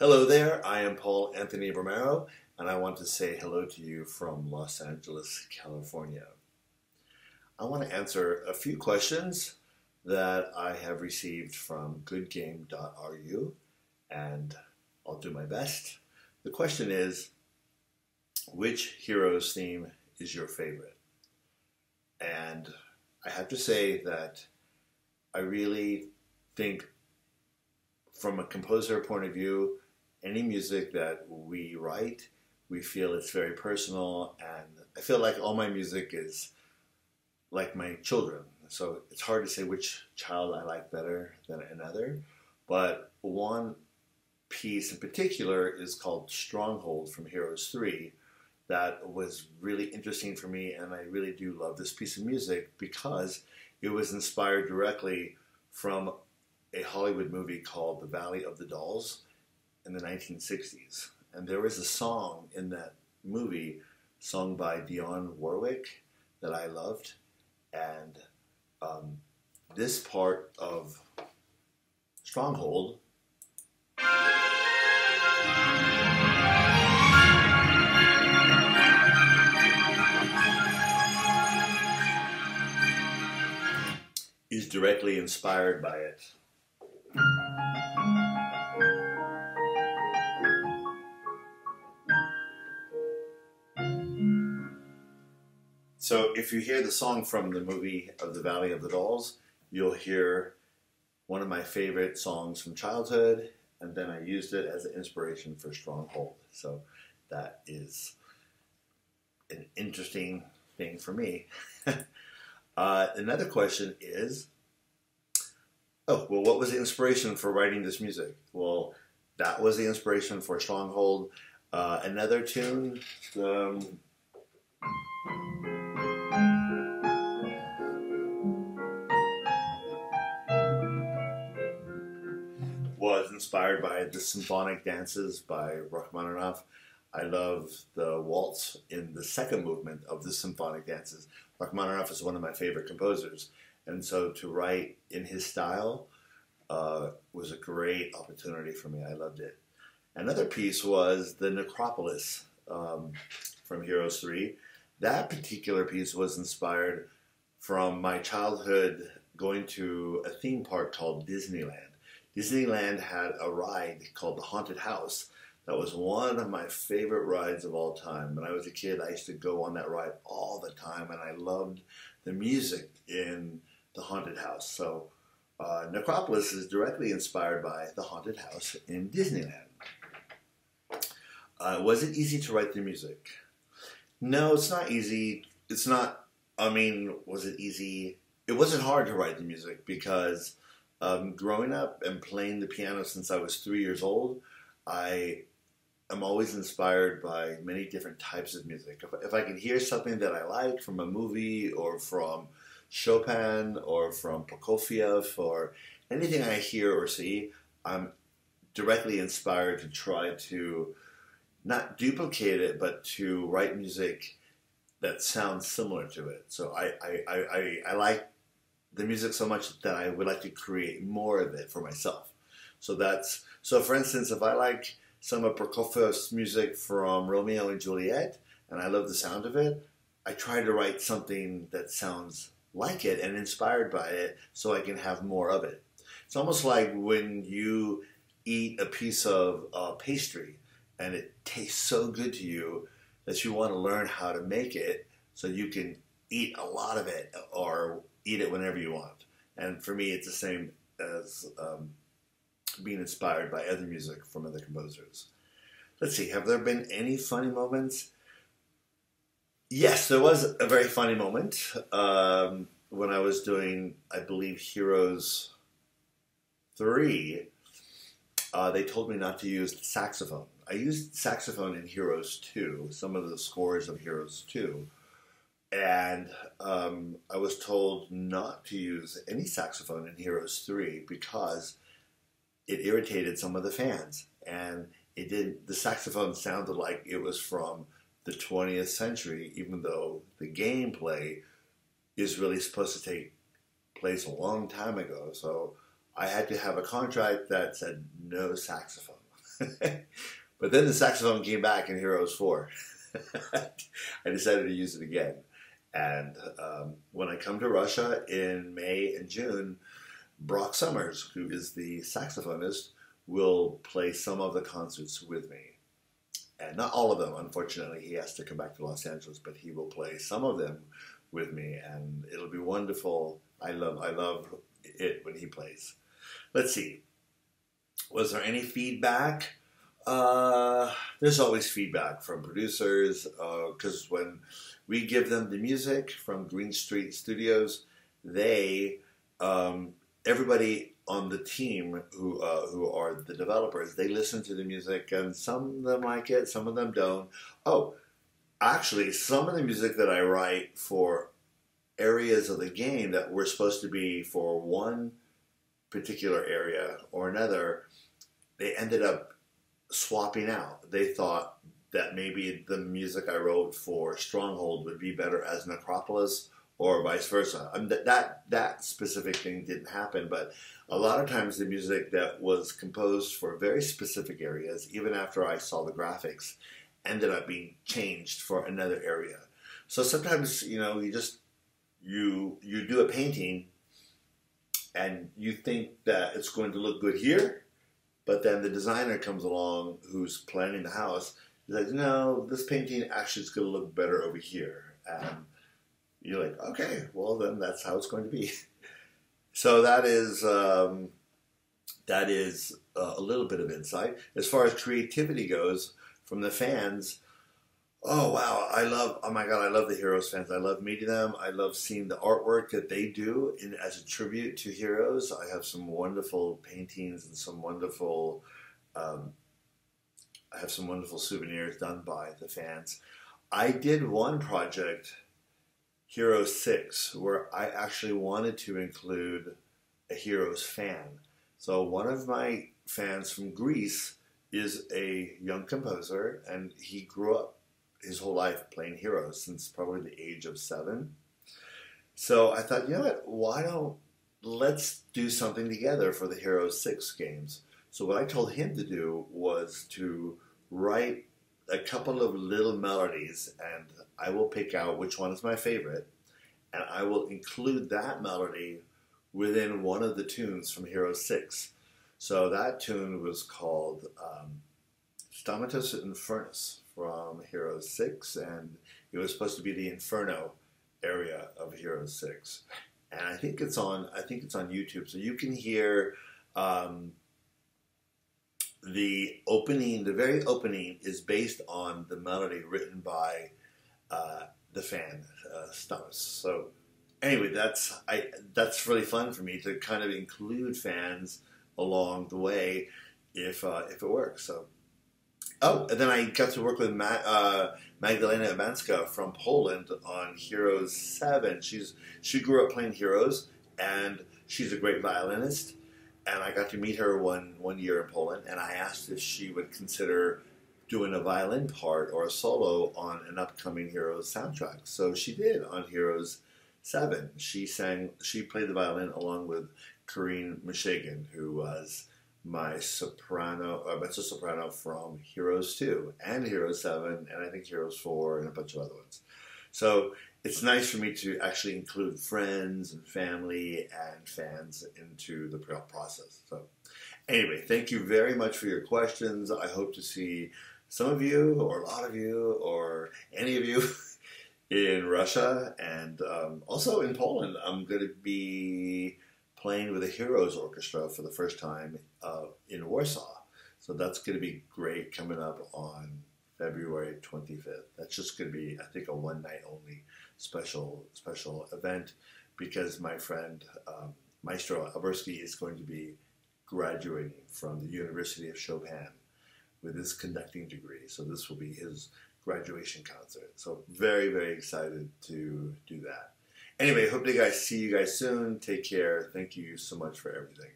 Hello there, I am Paul Anthony Romero, and I want to say hello to you from Los Angeles, California. I want to answer a few questions that I have received from goodgame.ru, and I'll do my best. The question is, which hero's theme is your favorite? And I have to say that I really think, from a composer point of view, any music that we write, we feel it's very personal, and I feel like all my music is like my children. So it's hard to say which child I like better than another, but one piece in particular is called Stronghold from Heroes III. That was really interesting for me, and I really do love this piece of music because it was inspired directly from a Hollywood movie called The Valley of the Dolls in the 1960s. And there was a song in that movie sung by Dionne Warwick that I loved. And this part of Stronghold is directly inspired by it. So if you hear the song from the movie of The Valley of the Dolls, you'll hear one of my favorite songs from childhood, and then I used it as an inspiration for Stronghold. So that is an interesting thing for me. Another question is, what was the inspiration for writing this music? Well, that was the inspiration for Stronghold. Another tune, was inspired by the symphonic dances by Rachmaninoff. I love the waltz in the second movement of the symphonic dances. Rachmaninoff is one of my favorite composers, and so to write in his style was a great opportunity for me. I loved it. Another piece was the Necropolis from Heroes III. That particular piece was inspired from my childhood going to a theme park called Disneyland. Disneyland had a ride called the Haunted House. That was one of my favorite rides of all time. When I was a kid, I used to go on that ride all the time, and I loved the music in the Haunted House. So Necropolis is directly inspired by the Haunted House in Disneyland. Was it easy to write the music? No, it's not easy. It's not, was it easy? It wasn't hard to write the music because growing up and playing the piano since I was 3 years old, I am always inspired by many different types of music. If I can hear something that I like from a movie or from Chopin or from Prokofiev or anything I hear or see, I'm directly inspired to try to not duplicate it, but to write music that sounds similar to it. So I like the music so much that I would like to create more of it for myself. So for instance, if I like some of Prokofiev's music from Romeo and Juliet, and I love the sound of it, I try to write something that sounds like it and inspired by it so I can have more of it. It's almost like when you eat a piece of pastry and it tastes so good to you that you want to learn how to make it so you can eat a lot of it or eat it whenever you want. And for me, it's the same as being inspired by other music from other composers. Let's see, have there been any funny moments? Yes, there was a very funny moment when I was doing, I believe, Heroes III. They told me not to use the saxophone. I used saxophone in Heroes II, some of the scores of Heroes II, and I was told not to use any saxophone in Heroes III because it irritated some of the fans, and the saxophone sounded like it was from the 20th century, even though the gameplay is really supposed to take place a long time ago. So I had to have a contract that said no saxophone. But then the saxophone came back in Heroes 4. I decided to use it again. And when I come to Russia in May and June, Brock Summers, who is the saxophonist, will play some of the concerts with me. And not all of them, unfortunately. He has to come back to Los Angeles, but he will play some of them with me, and it'll be wonderful. I love it when he plays. Let's see. Was there any feedback? There's always feedback from producers, because when we give them the music from Green Street Studios, they, everybody on the team who are the developers, they listen to the music, and some of them like it, some of them don't. Oh, actually, some of the music that I write for areas of the game that were supposed to be for one particular area or another, they ended up swapping out. They thought that maybe the music I wrote for Stronghold would be better as Necropolis, or vice versa. That specific thing didn't happen, but a lot of times the music that was composed for very specific areas, even after I saw the graphics, ended up being changed for another area. So sometimes, you know, you do a painting and you think that it's going to look good here, but then the designer comes along who's planning the house. He's like, no, this painting actually is going to look better over here. And you're like, okay, well then that's how it's going to be. So that is a little bit of insight. As far as creativity goes from the fans, oh wow, oh my God, I love the Heroes fans. I love meeting them. I love seeing the artwork that they do as a tribute to Heroes. I have some wonderful paintings and some wonderful, I have some wonderful souvenirs done by the fans. I did one project, Heroes VI, where I actually wanted to include a Heroes fan. So one of my fans from Greece is a young composer, and he grew up his whole life playing Heroes since probably the age of 7. So I thought, you know what, let's do something together for the Heroes 6 games. So what I told him to do was to write a couple of little melodies, and I will pick out which one is my favorite, and I will include that melody within one of the tunes from Heroes 6. So that tune was called Stamatus Infernus from Heroes 6, and it was supposed to be the Inferno area of Heroes 6. And I think it's on YouTube, so you can hear the opening. The very opening is based on the melody written by the fan, Stamatus. So anyway, that's really fun for me to kind of include fans along the way if it works. So. Oh, and then I got to work with Magda Urbanska from Poland on Heroes 7. She grew up playing Heroes, and she's a great violinist. And I got to meet her one year in Poland, and I asked if she would consider doing a violin part or a solo on an upcoming Heroes soundtrack. So she did on Heroes 7. She played the violin along with Corinne Mishagan, who was my mezzo soprano from Heroes 2 and Heroes 7, and I think Heroes 4 and a bunch of other ones. So it's nice for me to actually include friends and family and fans into the process. So anyway, thank you very much for your questions. I hope to see some of you, or a lot of you, or any of you in Russia, and also in Poland. I'm going to be playing with a Heroes Orchestra for the first time in Warsaw. So that's going to be great, coming up on February 25th. That's just going to be, I think, a one-night only special event, because my friend Maestro Alberski is going to be graduating from the University of Chopin with his conducting degree. So this will be his graduation concert. So very, very excited to do that. Anyway, hope to see you guys soon. Take care. Thank you so much for everything.